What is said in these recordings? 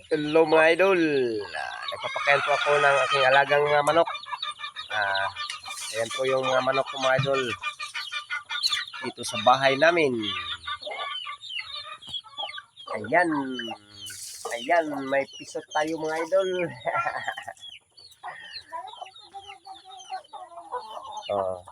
Hello mga idol. Nagpapakain po ako ng aking alagang mga manok. Ayan po yung mga manok ko mga idol. Dito sa bahay namin. Ayan. Ayan, may piso tayo mga idol. Oh.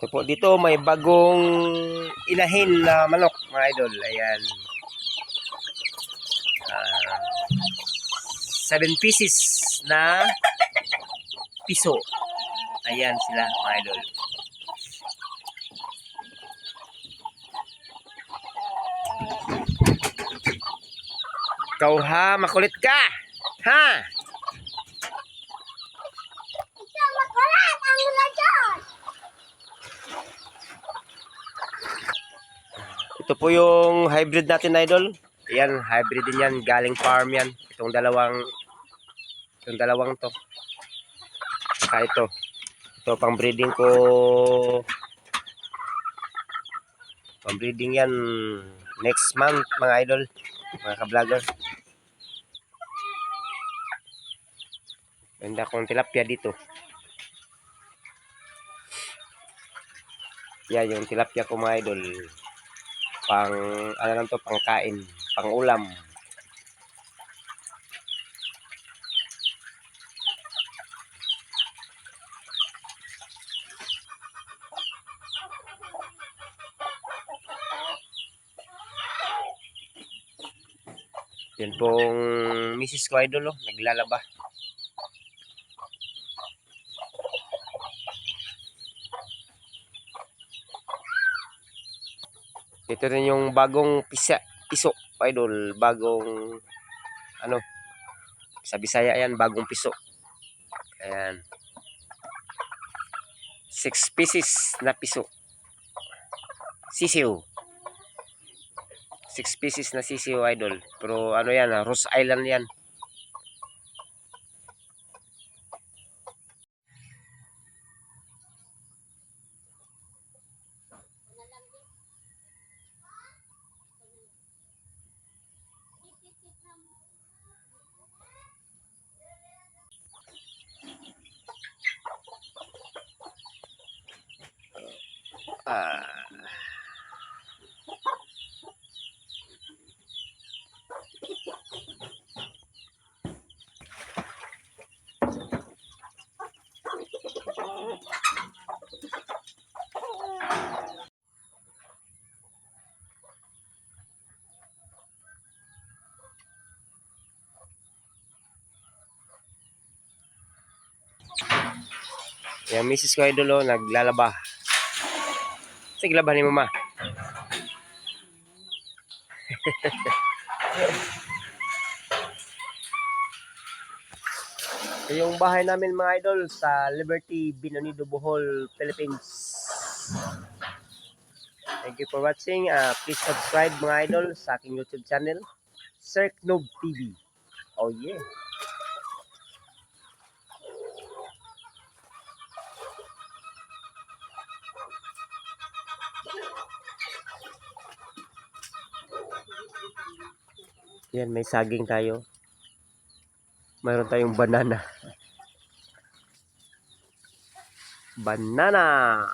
Ito po, dito may bagong inahin na manok mga idol. Ayan. 7 pieces na piso. Ayan sila mga idol. Ikaw ha, makulit ka. Ha? Ito po yung hybrid natin idol. Ayan, hybrid din yan. Galing farm yan. Itong dalawang to. Saka ito. Ito pang breeding ko. Pang breeding yan next month mga idol. Mga ka-vlogger. Ganda kong tilapia dito. Yan yung tilapia ko mga idol. Pang ano lang to, pang kain, pang ulam. Yan pong Mrs. ko idol, oh, naglalaba. Ito rin yung bagong piso idol, bagong ano, sa Bisaya yan, bagong piso. Ayan. 6 pieces na piso. Sisiw. 6 pieces na sisiw idol. Pero ano yan, Rose Island yan. Yung Mrs. ko idol, oh, naglalaba. Sige, laban ni mama. Ito yung bahay namin mga idol sa Liberty, Binonido, Bohol, Philippines. Thank you for watching. Please subscribe mga idol sa aking YouTube channel, Sir Knob TV. Oh yeah. Yan, may saging tayo. Mayroon tayong banana. Banana!